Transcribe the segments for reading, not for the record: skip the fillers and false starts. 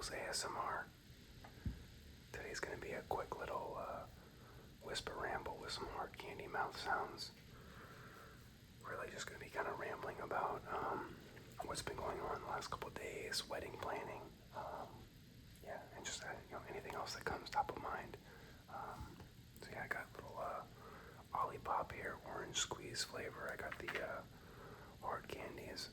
Ramble's ASMR. Today's going to be a quick little whisper ramble with some hard candy mouth sounds. Really just going to be kind of rambling about what's been going on the last couple of days, wedding planning, and just anything else that comes top of mind. I got a little Olipop here, orange squeeze flavor. I got the hard candies.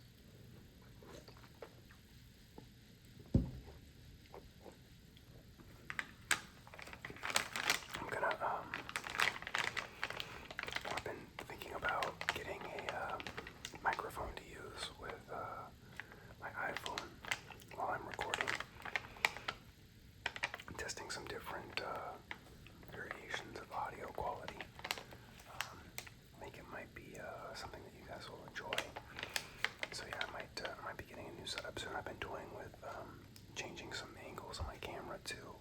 I've been thinking about getting a microphone to use with my iPhone while I'm recording. I'm testing some different variations of audio quality. I think it might be something that you guys will enjoy. So yeah, I might be getting a new setup soon. I've been toying with changing some angles on my camera too.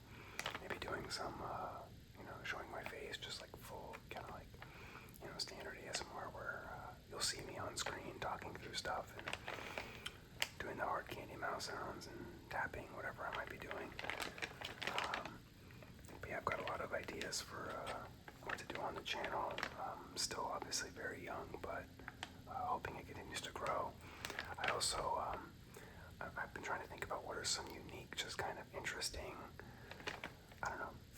Maybe doing some, showing my face, just like full, kind of like, standard ASMR where you'll see me on screen talking through stuff and doing the hard candy mouth sounds and tapping, whatever I might be doing. But yeah, I've got a lot of ideas for what to do on the channel. Still obviously very young, but hoping it continues to grow. I also, I've been trying to think about what are some unique, just kind of interesting,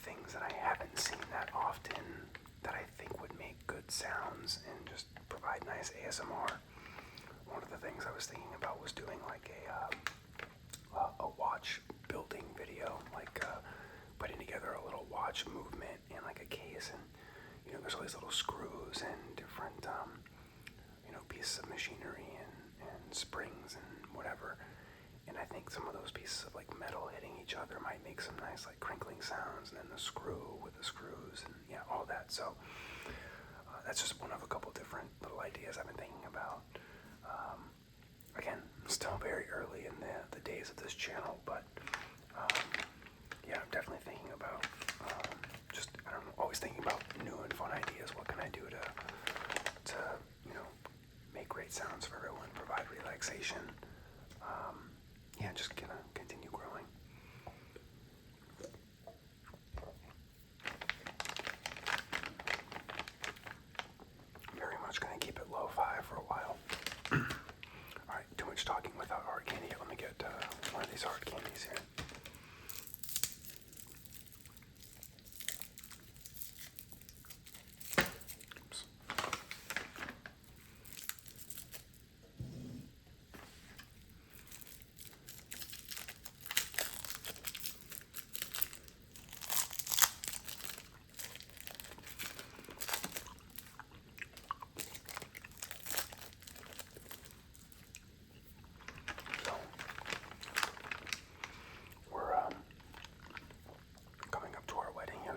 things that I haven't seen that often that I think would make good sounds and just provide nice ASMR. One of the things I was thinking about was doing like a watch building video, like putting together a little watch movement in like a case, and there's all these little screws and different pieces of machinery and springs and whatever. And I think some of those pieces of like metal hitting each other might make some nice like crinkling sounds, and then the screw with the screws and all that. So that's just one of a couple different little ideas I've been thinking about. Again, still very early in the days of this channel, but I'm definitely thinking about always thinking about new and fun ideas. What can I do to make great sounds for everyone, provide relaxation. Just gonna continue growing. Very much gonna keep it lo-fi for a while. Alright, too much talking without hard candy. Let me get one of these hard candies here.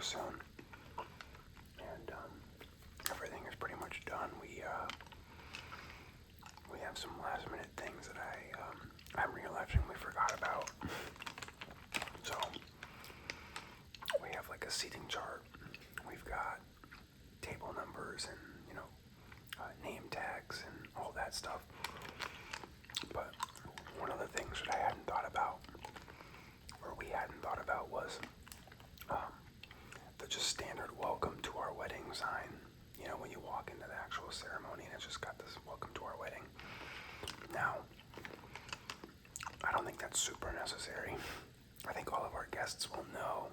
Soon, and everything is pretty much done. We have some last minute things that I'm realizing we forgot about. So we have like a seating chart. We've got table numbers and name tags and all that stuff. But one of the things that I hadn't thought about, or we hadn't thought about, was the just standard welcome to our wedding sign. When you walk into the actual ceremony, and it's just got this welcome to our wedding. Now, I don't think that's super necessary. I think all of our guests will know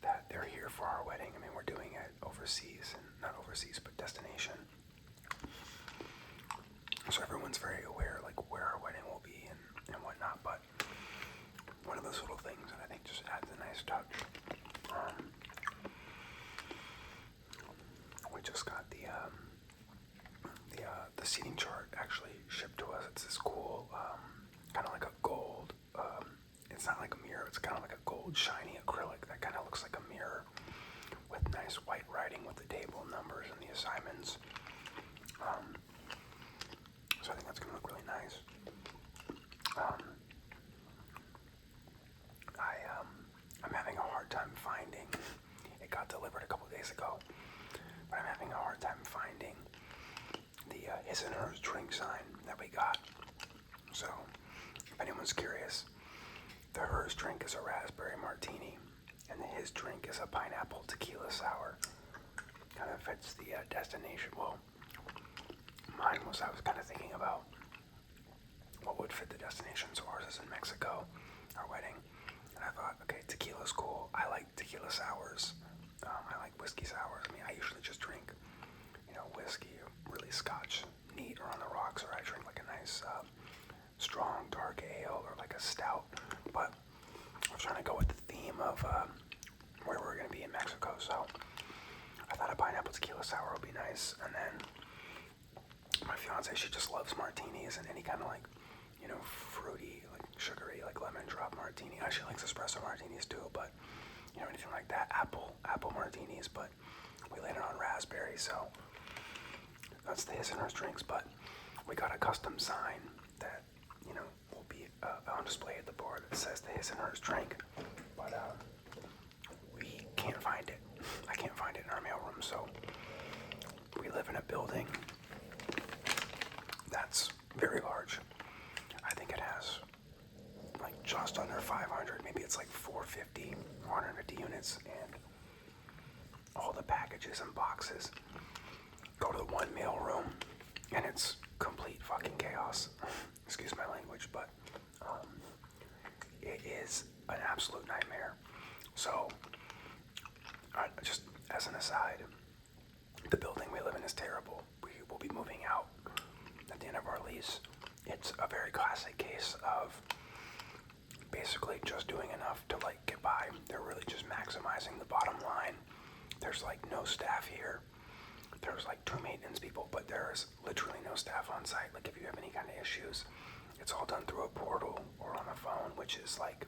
that they're here for our wedding. I mean, we're doing it overseas, and not overseas, but destination. So everyone's very aware, like, where our wedding will be and whatnot. But one of those little things that I think just adds a nice touch. We just got the seating chart actually shipped to us. It's this cool, kind of like a gold. It's not like a mirror. It's kind of like a gold shiny acrylic that kind of looks like a mirror with nice white writing with the table numbers and the assignments. So I think that's gonna look really nice. I'm having a hard time finding. It got delivered a couple days ago, but I'm having a hard time finding the his and hers drink sign that we got. So if anyone's curious, hers drink is a raspberry martini, and his drink is a pineapple tequila sour. Kind of fits the destination. Well, I was kind of thinking about what would fit the destination. So ours is in Mexico, our wedding, and I thought, okay, tequila's cool. I like tequila sours. I like whiskey sours. I mean, I usually just drink, whiskey, really Scotch, neat, or on the rocks, or I drink like a nice strong dark ale or like a stout. But I was trying to go with the theme of where we're gonna be in Mexico, so I thought a pineapple tequila sour would be nice. And then my fiance, she just loves martinis and any kind of like, fruity, like sugary, like lemon drop martini. She likes espresso martinis too, but anything like that, apple martinis. But we landed on raspberry, so that's the his and hers drinks. But we got a custom sign that will be on display at the bar that says the his and hers drink. But we can't find it. I can't find it in our mailroom, so we live in a building that's very large. I think it has like just under 500, maybe it's like 450, 450 units, and all the packages and boxes go to the one mail room, and it's complete fucking chaos. Excuse my language, but it is an absolute nightmare. So, just as an aside, the building we live in is terrible. We will be moving out at the end of our lease. It's a very classic case of basically just doing enough to like get by. They're really just maximizing the bottom line. There's like no staff here. There's like 2 maintenance people, but there's literally no staff on site. Like if you have any kind of issues, it's all done through a portal or on a phone, which is like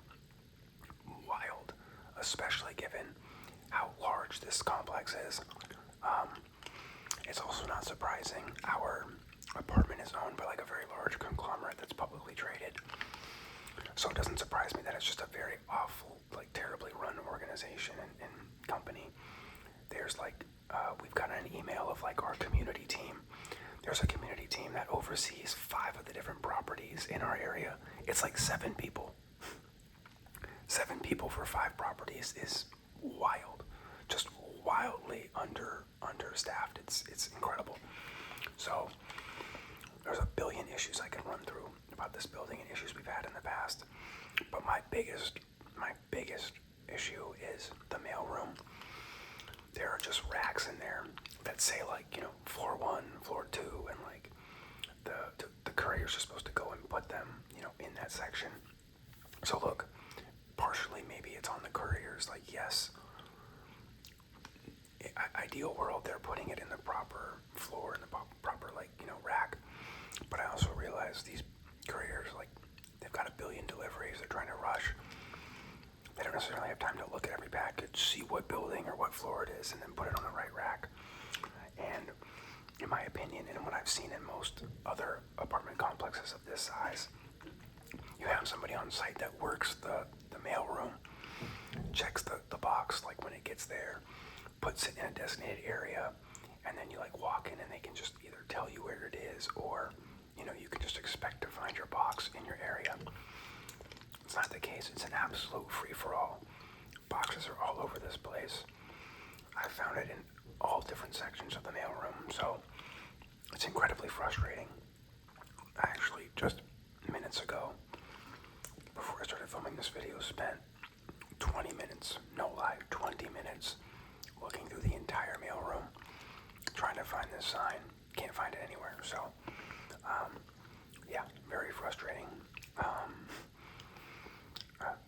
wild, especially given how large this complex is. It's also not surprising. Our apartment is owned by like a very large conglomerate that's publicly traded. So it doesn't surprise me that it's just a very awful, like terribly run organization and company. There's like, we've got an email of like our community team. There's a community team that oversees 5 of the different properties in our area. It's like 7 people. 7 people for 5 properties is wild. Just wildly understaffed. It's incredible. So there's a billion issues I can run through about this building and issues we've had in the past. But my biggest issue is the mailroom. There are just racks in there that say like, floor 1, floor 2, and like the couriers are supposed to go and put them, in that section. So look, partially maybe it's on the couriers, like yes, ideal world, they're putting it in the proper floor, in the proper like, rack. But I also realize these couriers, like, they've got a billion deliveries, they're trying to rush. They don't necessarily have time to look at every package, see what building or what floor it is, and then put it on the right rack. And in my opinion, and what I've seen in most other apartment complexes of this size, you have somebody on site that works the mail room, checks the box like when it gets there, puts it in a designated area, and then you like walk in and they can just either tell you where it is or you can just expect to find your box in your area. It's not the case. It's an absolute free-for-all. Boxes are all over this place. I found it in all different sections of the mailroom, so it's incredibly frustrating. I actually just minutes ago, before I started filming this video, spent 20 minutes, no lie, 20 minutes looking through the entire mailroom, trying to find this sign. Can't find it anywhere, so yeah, very frustrating.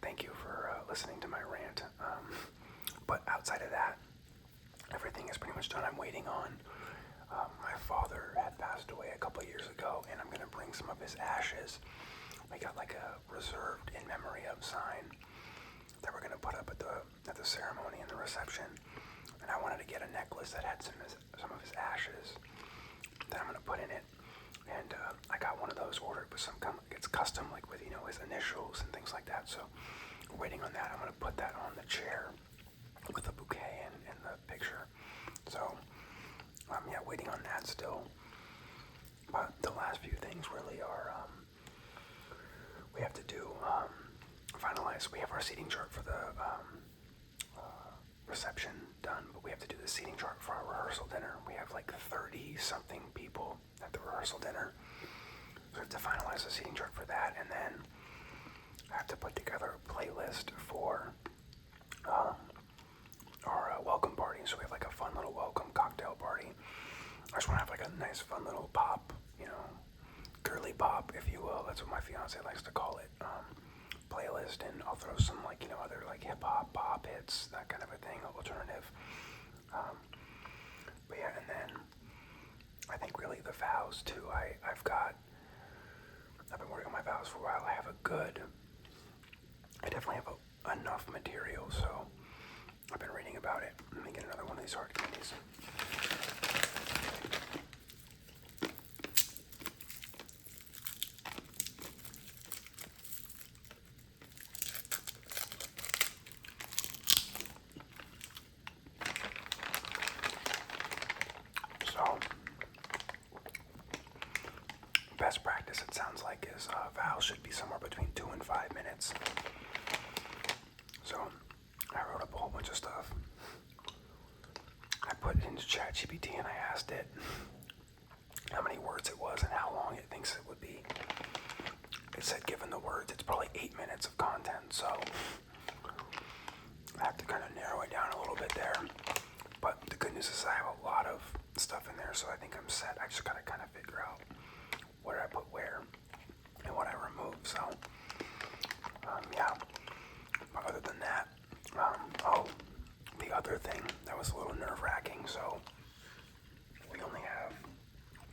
Thank you for listening to my rant. But outside of that, everything is pretty much done. I'm waiting on, my father had passed away a couple years ago, and I'm going to bring some of his ashes. We got like a reserved in memory of sign that we're going to put up at the ceremony and the reception. And I wanted to get a necklace that had some of his ashes that I'm going to put in it. And I got one of those ordered with it's custom, like with, his initials and things like that. So we're waiting on that. I'm going to put that on the chair with the bouquet and the picture. So, yeah, waiting on that still. But the last few things really are, we have to do finalize. We have our seating chart for the reception done, but we have to do the seating chart for our rehearsal dinner. We have like 30 something people at the rehearsal dinner, so we have to finalize the seating chart for that, and then I have to put together a playlist for our welcome party. So we have like a fun little welcome cocktail party. I just want to have like a nice fun little pop, girly pop, if you will. That's what my fiance likes to call it. Playlist, and I'll throw some like other like hip hop, pop hits, that kind of a thing, alternative. But yeah, and then I think really the vows too. I've been working on my vows for a while. I definitely have enough material, so I've been reading about it. Let me get another one of these hard candies. So, best practice, it sounds like, is vows should be somewhere between 2 and 5 minutes. So, I wrote up a whole bunch of stuff. I put it into ChatGPT and I asked it how many words it was and how long it thinks it would be. It said, given the words, it's probably 8 minutes of content, so I have to kind of narrow it down a little bit there. But the good news is I have a lot of stuff in there, so I think I'm set. I just gotta kind of figure out what I put where and what I remove. So, yeah. But other than that, the other thing that was a little nerve-wracking. So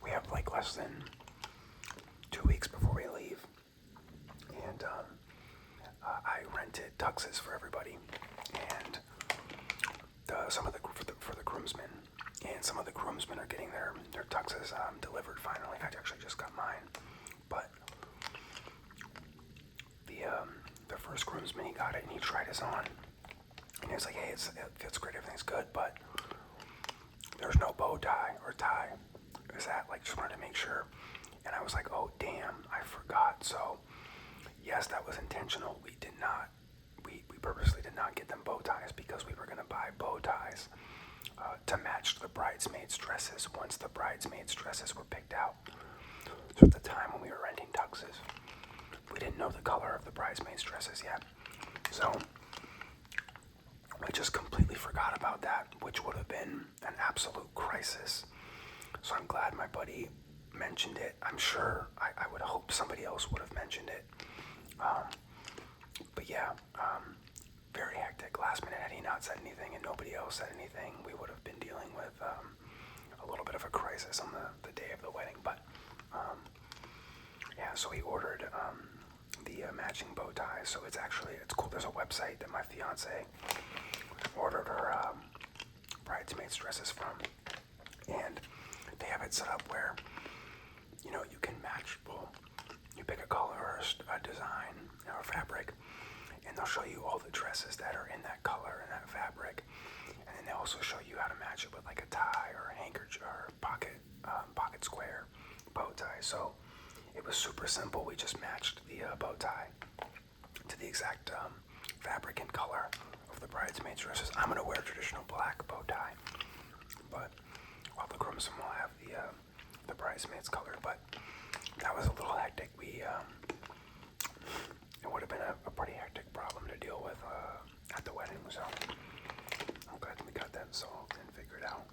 we have like less than 2 weeks before we leave, and I rented tuxes for everybody, and for the groomsmen, and some of the groomsmen are getting their tuxes delivered finally. I actually just got mine, but the first groomsman, he got it and he tried his on, and he was like, hey, it fits great, everything's good, but there's no bow tie or tie. Is that like, just wanted to make sure. And I was like, oh damn, I forgot. So yes, that was intentional. We purposely did not get them bow ties because we were going to buy bow ties to match the bridesmaids' dresses once the bridesmaids' dresses were picked out. So at the time when we were renting tuxes, we didn't know the color of the bridesmaids' dresses yet. So we just completely forgot about that, which would have been an absolute crisis. So I'm glad my buddy mentioned it. I'm sure, I would hope somebody else would have mentioned it. But yeah, very hectic. Last minute, had he not said anything and nobody else said anything, we would have been dealing with a little bit of a crisis on the day of the wedding. But yeah, so we ordered the matching bow ties. So it's cool. There's a website that my fiance ordered her bridesmaids' dresses from, and they have it set up where you can match. Well, you pick a color or a design or fabric, and they'll show you all the dresses that are in that color and that fabric, and then they also show you how to match it with like a tie or a handkerchief or pocket square bow tie. So it was super simple. We just matched the bow tie to the exact fabric and color of the bridesmaids' dresses. I'm gonna wear traditional black bow tie, but all the groomsmen will have the bridesmaids' color. But that was a little hectic. It would have been a pretty hectic problem to deal with at the wedding. So I'm glad we got that solved and figured out.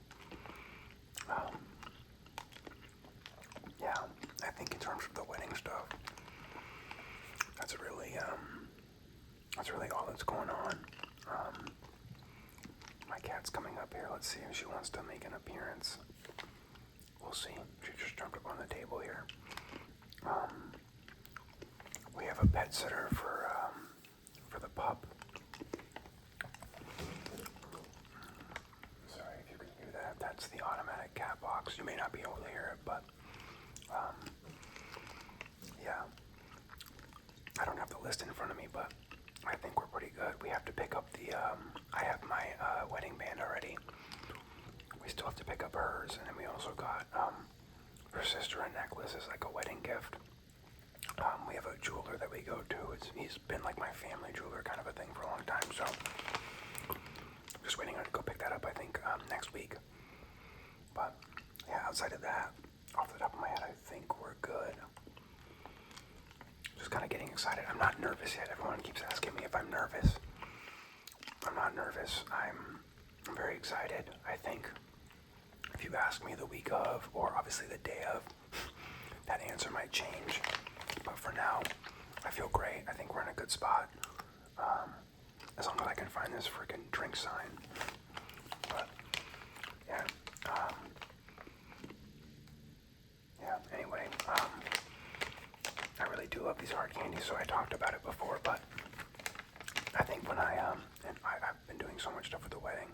Yeah, I think in terms of the wedding stuff, that's really all that's going on. My cat's coming up here. Let's see if she wants to make an appearance. We'll see. She just jumped up on the table here. We have a pet sitter for the pup. Sorry if you can hear that. That's the automatic cat box. You may not be able to hear it, but yeah. I don't have the list in front of me, but I think we're pretty good. We have to pick up I have my wedding band already. We still have to pick up hers, and then we also got her sister a necklace as like a wedding gift. We have a jeweler that we go to. He's been like my family jeweler kind of a thing for a long time, so I'm just waiting on to go pick that up, I think, next week. But, yeah, outside of that, off the top of my head, I think we're good. Just kind of getting excited. I'm not nervous yet. Everyone keeps asking me if I'm nervous. I'm not nervous. I'm very excited. I think if you ask me the week of, or obviously the day of, that answer might change. But for now, I feel great. I think we're in a good spot. As long as I can find this freaking drink sign. But, yeah. Anyway, I really do love these hard candies, so I talked about it before, but I think when and I've been doing so much stuff with the wedding,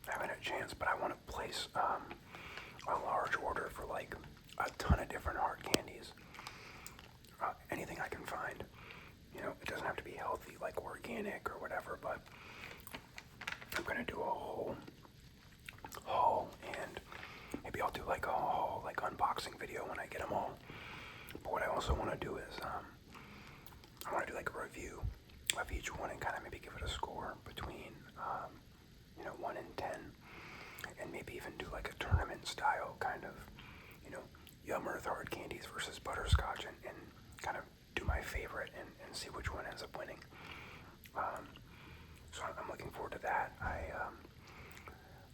I haven't had a chance, but I want to place a large order for like a ton of different hard candies. Anything I can find. You know, it doesn't have to be healthy, like organic or whatever, but I'm gonna do a whole haul, and maybe I'll do like a haul, like unboxing video when I get them all. But what I also want to do is, I want to do like a review of each one and kind of maybe give it a score between, 1 and 10, and maybe even do like a tournament style kind of, YumEarth hard candies versus butterscotch, and kind of do my favorite and see which one ends up winning. So I'm looking forward to that.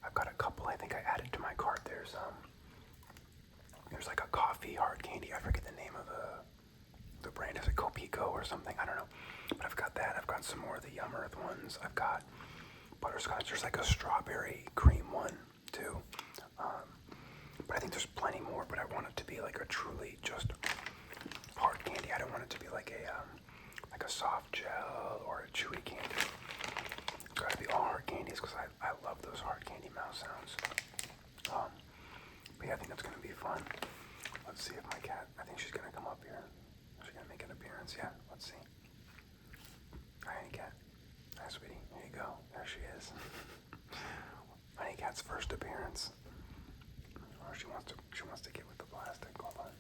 I've got a couple. I think I added to my cart. There's like a coffee hard candy. I forget the name of the brand. Is it Copico or something? I don't know. But I've got that. I've got some more of the YumEarth ones. I've got butterscotch. There's like a strawberry cream one too. But I think there's plenty more. But I want it to be like a truly just hard candy. I don't want it to be like a soft gel or a chewy candy. It's got to be all hard candies because I love those hard candy mouth sounds. But yeah, I think that's going to be fun. Let's see if my cat, I think she's going to come up here. She's going to make an appearance. Yeah, let's see. Hi, Honey Cat. Hi, sweetie. There you go. There she is. Honey Cat's first appearance. Or she wants to get with the plastic. Hold on.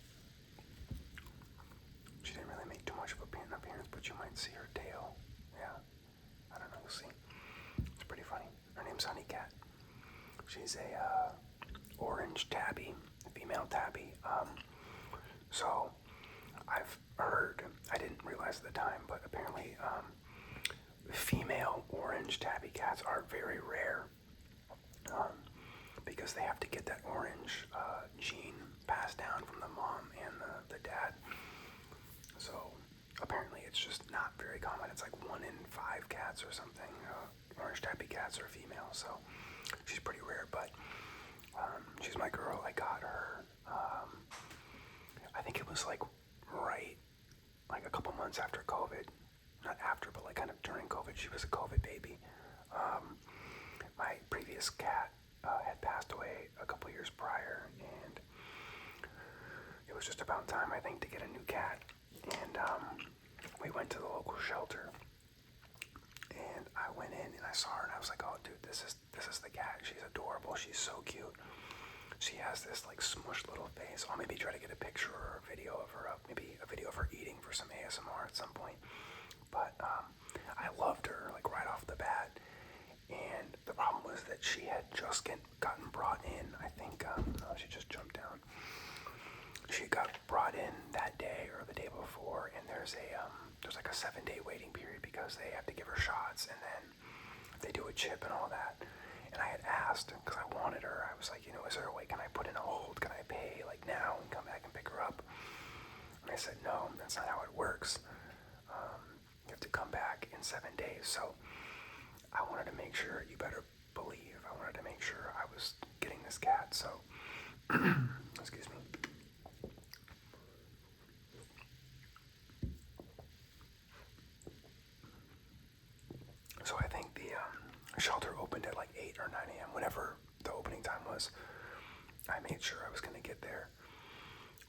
She didn't really make too much of an appearance, but you might see her tail. Yeah. I don't know. You'll see. It's pretty funny. Her name's Honey Cat. She's a orange tabby, female tabby. So I've heard, I didn't realize at the time, but apparently female orange tabby cats are very rare because they have to get that orange gene passed down from the mom and the dad. So apparently it's just not very common. It's like 1 in 5 cats or something. Orange tabby cats are female, so she's pretty rare, but she's my girl. I got her, I think it was like a couple months after COVID. Not after, but like kind of during COVID. She was a COVID baby. My previous cat had passed away a couple years prior, and it was just about time, I think, to get a new cat. And we went to the local shelter, and I went in and I saw her, and I was like, oh dude, this is the cat. She's adorable. She's so cute. She has this like smushed little face. I'll maybe try to get a picture or a video of her up, maybe a video of her eating for some ASMR at some point. But I loved her like right off the bat. And the problem was that she had just gotten brought in. I think she just jumped down. She got brought in that day or the day before, and there's like a 7-day waiting period because they have to give her shots, and then they do a chip and all that. And I had asked, because I wanted her, I was like, is there a way, can I put in a hold? Can I pay like now and come back and pick her up? And they said, no, that's not how it works. You have to come back in 7 days. So I wanted to make sure, you better believe, I wanted to make sure I was getting this cat. So, excuse me. So I think the shelter opened at like 8 or 9 a.m., whenever the opening time was. I made sure I was going to get there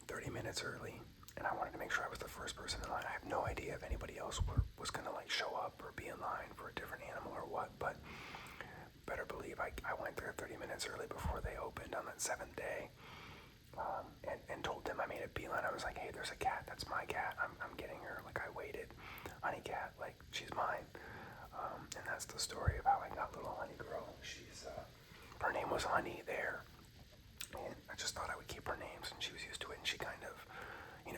30 minutes early, and I wanted to make sure I was the first person in line. I have no idea if anybody else was going to like show up or be in line for a different animal or what, but better believe I went there 30 minutes early before they opened on that 7th day, and told them I made a beeline. I was like, hey, there's a cat. That's my cat. I'm getting her. Like, I waited. Honey cat, like, she's mine. And that's the story of how I got little Honey Girl. Her name was Honey there. And I just thought I would keep her name since she was used to it. And she kind of,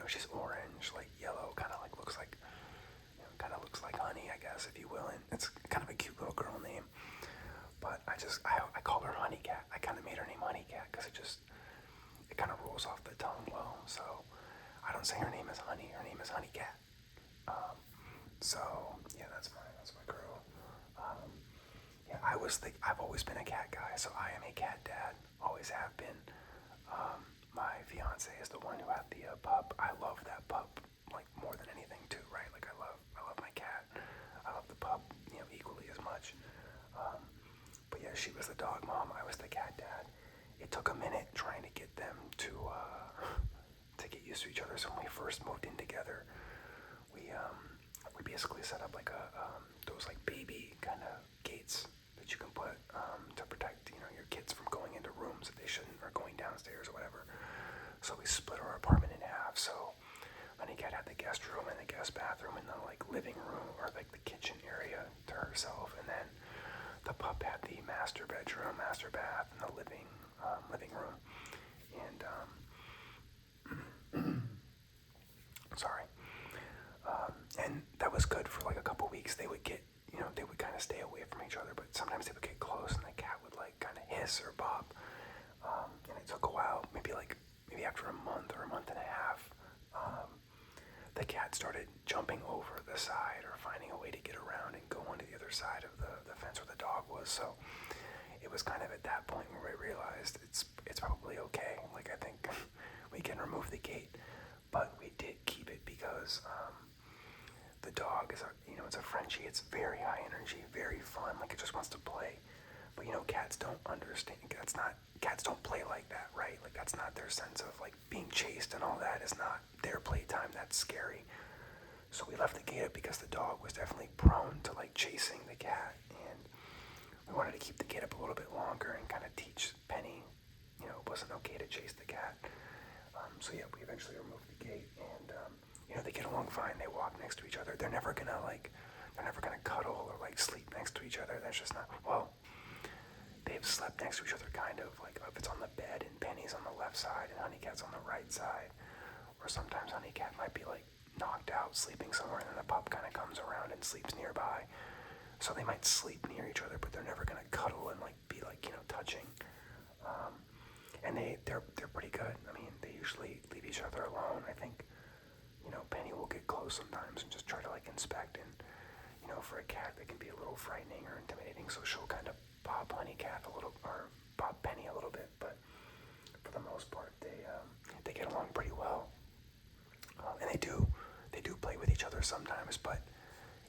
she's orange, like yellow, kind of like looks like honey, I guess, if you will. And it's kind of a cute little girl name. But I call her Honey Cat. I kind of made her name Honey Cat because it kind of rolls off the tongue well. So I don't say her name is Honey. Her name is Honey Cat. So yeah, that's my girl. Yeah, I've always been a cat guy, so I am a cat dad. Always have been. My fiance is the one who had the pup. I love that pup like more than anything too, right? Like I love my cat. I love the pup, equally as much. But yeah, she was the dog mom. I was the cat dad. It took a minute trying to get them to get used to each other. So when we first moved in together, we basically set up like those like baby kind of gates that you can put to protect your kids from going into rooms that they shouldn't, or going downstairs or whatever. So we split our apartment in half. So Honey Cat had the guest room and the guest bathroom and the like living room or like the kitchen area to herself, and then the pup had the master bedroom, master bath, and the living room. And sorry. And that was good for like a couple weeks. They would get, they would kind of stay away from each other, but sometimes they would get close and the cat would like kind of hiss or bop. And it took a while, maybe after a month or a month and a half, the cat started jumping over the side or finding a way to get around and go onto the other side of the fence where the dog was. So it was kind of at that point where we realized it's probably okay. Like, I think we can remove the gate, but we did keep it because the dog is it's a Frenchie. It's very high energy, very fun. Like, it just wants to play. But cats don't understand. Cats don't play like that, right? Like, that's not their sense of like being chased and all that is not their playtime. That's scary. So we left the gate up because the dog was definitely prone to like chasing the cat, and we wanted to keep the gate up a little bit longer and kind of teach Penny, it wasn't okay to chase the cat. So yeah, we eventually removed the gate, and they get along fine. They walk next to each other. They're never gonna cuddle or like sleep next to each other. That's just not, well, they've slept next to each other kind of, like if it's on the bed and Penny's on the left side and Honey Cat's on the right side, or sometimes Honey Cat might be like knocked out sleeping somewhere and then the pup kind of comes around and sleeps nearby. So they might sleep near each other, but they're never gonna cuddle and like be like touching. And they're pretty good. I mean, they usually leave each other alone. I think Penny will get close sometimes and just try to like inspect, and for a cat that can be a little frightening or intimidating, so she'll kind of bob Honey Cat a little, or bob Penny a little bit, but for the most part they get along pretty well. And they do play with each other sometimes, but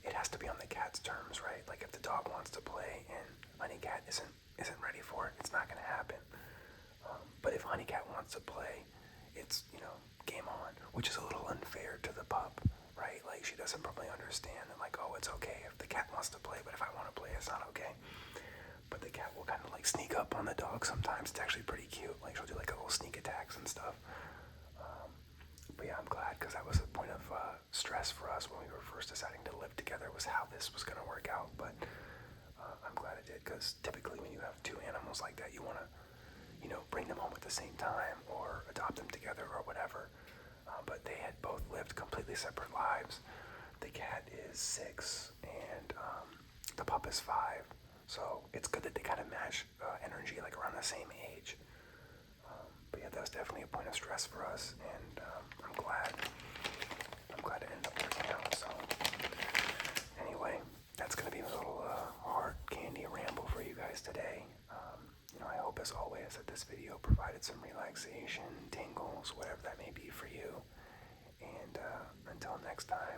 it has to be on the cat's terms, right? Like, if the dog wants to play and Honey Cat isn't ready for it, it's not gonna happen. But if Honey Cat wants to play, it's game on, which is a little unfair to the pup, right? Like, she doesn't probably understand that, like, oh, it's okay if the cat wants to play, but if I want to play, it's not okay. But the cat will kind of like sneak up on the dog sometimes. It's actually pretty cute. Like, she'll do like a little sneak attacks and stuff. But yeah, I'm glad, because that was a point of stress for us when we were first deciding to live together, was how this was going to work out. But I'm glad it did, because typically when you have two animals like that, you want to bring them home at the same time or adopt them together or whatever. But they had both lived completely separate lives. The cat is 6 and the pup is 5. So it's good that they kind of match energy, like around the same age. But yeah, that was definitely a point of stress for us, and I'm glad it ended up working out. So anyway, that's gonna be a little heart candy ramble for you guys today. I hope, as always, that this video provided some relaxation, tingles, whatever that may be for you. And until next time.